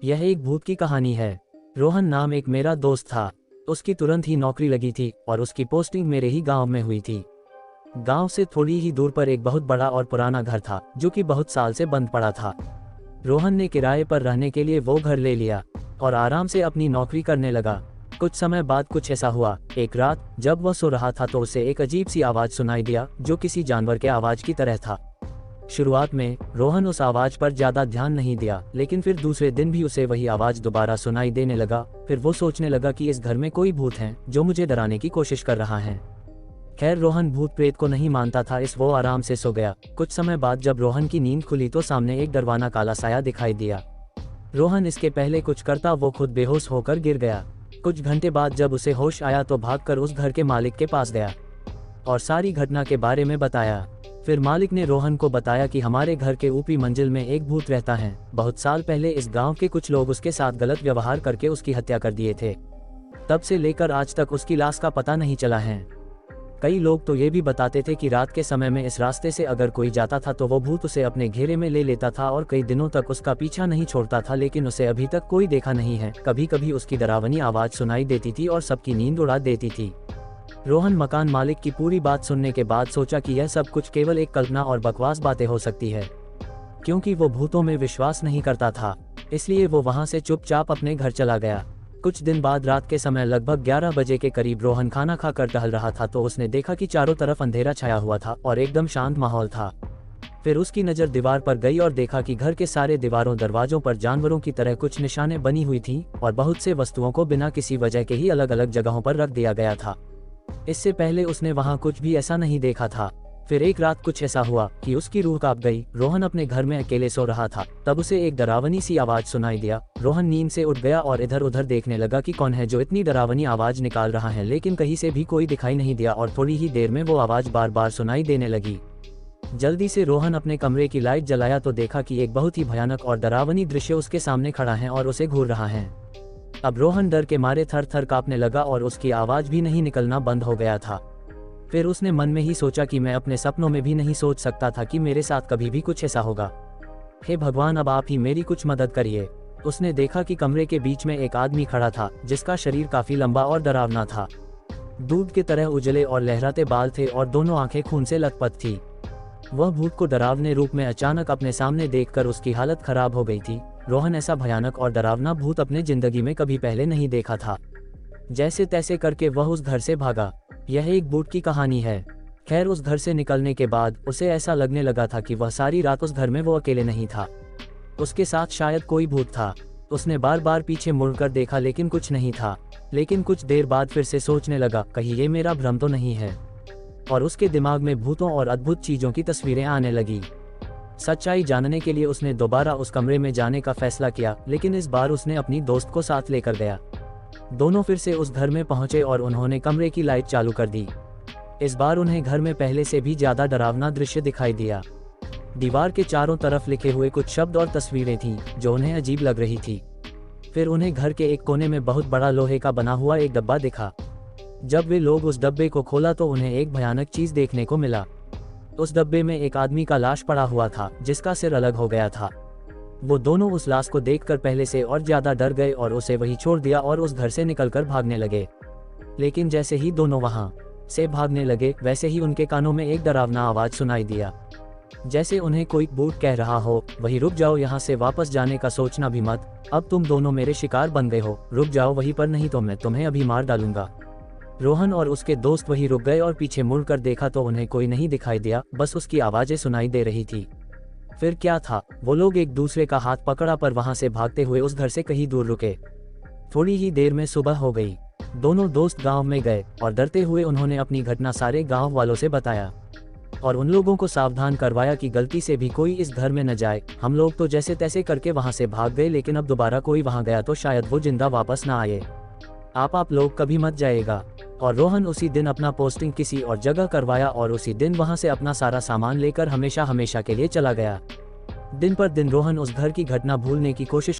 यह एक भूत की कहानी है। रोहन नाम एक मेरा दोस्त था। उसकी तुरंत ही नौकरी लगी थी और उसकी पोस्टिंग मेरे ही गांव में हुई थी। गांव से थोड़ी ही दूर पर एक बहुत बड़ा और पुराना घर था जो कि बहुत साल से बंद पड़ा था। रोहन ने किराए पर रहने के लिए वो घर ले लिया और आराम से अपनी नौकरी करने लगा। कुछ समय बाद कुछ ऐसा हुआ। एक रात जब वह सो रहा था तो उसे एक अजीब सी आवाज़ सुनाई दिया जो किसी जानवर के आवाज़ की तरह था। शुरुआत में रोहन उस आवाज पर ज्यादा ध्यान नहीं दिया, लेकिन फिर दूसरे दिन भी उसे वही आवाज दोबारा सुनाई देने लगा। फिर वो सोचने लगा कि इस घर में कोई भूत है जो मुझे डराने की कोशिश कर रहा है। खैर रोहन भूत प्रेत को नहीं मानता था, इस वो आराम से सो गया। कुछ समय बाद जब रोहन की नींद खुली तो सामने एक डरवाना काला साया दिखाई दिया। रोहन इसके पहले कुछ करता वो खुद बेहोश होकर गिर गया। कुछ घंटे बाद जब उसे होश आया तो भागकर उस घर के मालिक के पास गया और सारी घटना के बारे में बताया। फिर मालिक ने रोहन को बताया कि हमारे घर के ऊपरी मंजिल में एक भूत रहता है। बहुत साल पहले इस गांव के कुछ लोग उसके साथ गलत व्यवहार करके उसकी हत्या कर दिए थे। तब से लेकर आज तक उसकी लाश का पता नहीं चला है। कई लोग तो ये भी बताते थे कि रात के समय में इस रास्ते से अगर कोई जाता था तो वो भूत उसे अपने घेरे में ले लेता था और कई दिनों तक उसका पीछा नहीं छोड़ता था, लेकिन उसे अभी तक कोई देखा नहीं है। कभी कभी उसकी डरावनी आवाज सुनाई देती थी और सबकी नींद उड़ा देती थी। रोहन मकान मालिक की पूरी बात सुनने के बाद सोचा कि यह सब कुछ केवल एक कल्पना और बकवास बातें हो सकती है, क्योंकि वो भूतों में विश्वास नहीं करता था। इसलिए वो वहां से चुपचाप अपने घर चला गया। कुछ दिन बाद रात के समय लगभग 11 बजे के करीब रोहन खाना खाकर टहल रहा था तो उसने देखा कि चारों तरफ अंधेरा छाया हुआ था और एकदम शांत माहौल था। फिर उसकी नज़र दीवार पर गई और देखा कि घर के सारे दीवारों दरवाजों पर जानवरों की तरह कुछ निशाने बनी हुई थी और बहुत से वस्तुओं को बिना किसी वजह के ही अलग अलग जगहों पर रख दिया गया था। इससे पहले उसने वहां कुछ भी ऐसा नहीं देखा था। फिर एक रात कुछ ऐसा हुआ कि उसकी रूह कांप गई। रोहन अपने घर में अकेले सो रहा था, तब उसे एक डरावनी सी आवाज सुनाई दिया। रोहन नींद से उठ गया और इधर उधर देखने लगा कि कौन है जो इतनी डरावनी आवाज निकाल रहा है, लेकिन कहीं से भी कोई दिखाई नहीं दिया और थोड़ी ही देर में वो आवाज बार बार सुनाई देने लगी। जल्दी से रोहन अपने कमरे की लाइट जलाया तो देखा कि एक बहुत ही भयानक और डरावनी दृश्य उसके सामने खड़ा है और उसे घूर रहा है। अब रोहन डर के मारे थर थर कांपने लगा और उसकी आवाज भी नहीं निकलना बंद हो गया था। फिर उसने मन में ही सोचा कि मैं अपने सपनों में भी नहीं सोच सकता था कि मेरे साथ कभी भी कुछ ऐसा होगा। हे भगवान, अब आप ही मेरी कुछ मदद करिए। उसने देखा कि कमरे के बीच में एक आदमी खड़ा था जिसका शरीर काफी लंबा और डरावना था। दूध की तरह उजले और लहराते बाल थे और दोनों आंखें खून से लथपथ थी। वह भूत को डरावने रूप में अचानक अपने सामने देखकर उसकी हालत खराब हो गई थी। रोहन ऐसा भयानक और डरावना भूत अपने जिंदगी में कभी पहले नहीं देखा था। जैसे तैसे करके वह उस घर से भागा। यह एक भूत की कहानी है। खैर उस घर से निकलने के बाद उसे ऐसा लगने लगा था कि वह सारी रात उस घर में वो अकेले नहीं था, उसके साथ शायद कोई भूत था। उसने बार बार पीछे मुड़कर देखा लेकिन कुछ नहीं था। लेकिन कुछ देर बाद फिर से सोचने लगा, कहीं ये मेरा भ्रम तो नहीं है, और उसके दिमाग में भूतों और अद्भुत चीजों की तस्वीरें आने लगी। सच्चाई जानने के लिए उसने दोबारा उस कमरे में जाने का फैसला किया, लेकिन इस बार उसने अपनी दोस्त को साथ लेकर गया। दोनों फिर से उस घर में पहुंचे और उन्होंने कमरे की लाइट चालू कर दी। इस बार उन्हें घर में पहले से भी ज्यादा डरावना दृश्य दिखाई दिया। दीवार के चारों तरफ लिखे हुए कुछ शब्द और तस्वीरें थीं जो उन्हें अजीब लग रही थी। फिर उन्हें घर के एक कोने में बहुत बड़ा लोहे का बना हुआ एक डब्बा दिखा। जब वे लोग उस डब्बे को खोला तो उन्हें एक भयानक चीज देखने को मिला। उस डब्बे में एक आदमी का लाश पड़ा हुआ था जिसका सिर अलग हो गया था। वो दोनों उस लाश को देखकर पहले से और ज्यादा डर गए और उसे वहीं छोड़ दिया और उस घर से निकलकर भागने लगे। लेकिन जैसे ही दोनों वहां से भागने लगे वैसे ही उनके कानों में एक डरावना आवाज सुनाई दिया, जैसे उन्हें कोई भूत कह रहा हो, वही रुक जाओ, यहाँ से वापस जाने का सोचना भी मत। अब तुम दोनों मेरे शिकार बन गए हो, रुक जाओ वहीं पर, नहीं तो मैं तुम्हें अभी मार डालूंगा। रोहन और उसके दोस्त वहीं रुक गए और पीछे मुड़कर देखा तो उन्हें कोई नहीं दिखाई दिया, बस उसकी आवाजें सुनाई दे रही थी। फिर क्या था, वो लोग एक दूसरे का हाथ पकड़ा पर वहां से भागते हुए उस घर से कहीं दूर रुके। थोड़ी ही देर में सुबह हो गई। दोनों दोस्त गांव में गए और डरते हुए उन्होंने अपनी घटना सारे गांव वालों से बताया और उन लोगों को सावधान करवाया कि गलती से भी कोई इस घर में न जाए। हम लोग तो जैसे तैसे करके वहां से भाग गए, लेकिन अब दोबारा कोई वहां गया तो शायद वो जिंदा वापस ना आए। आप लोग कभी मत जाइएगा। और रोहन उसी दिन अपना पोस्टिंग किसी और जगह करवाया और उसी दिन वहां से अपना सारा सामान लेकर हमेशा हमेशा के लिए चला गया। दिन पर दिन रोहन उस घर की घटना भूलने की कोशिश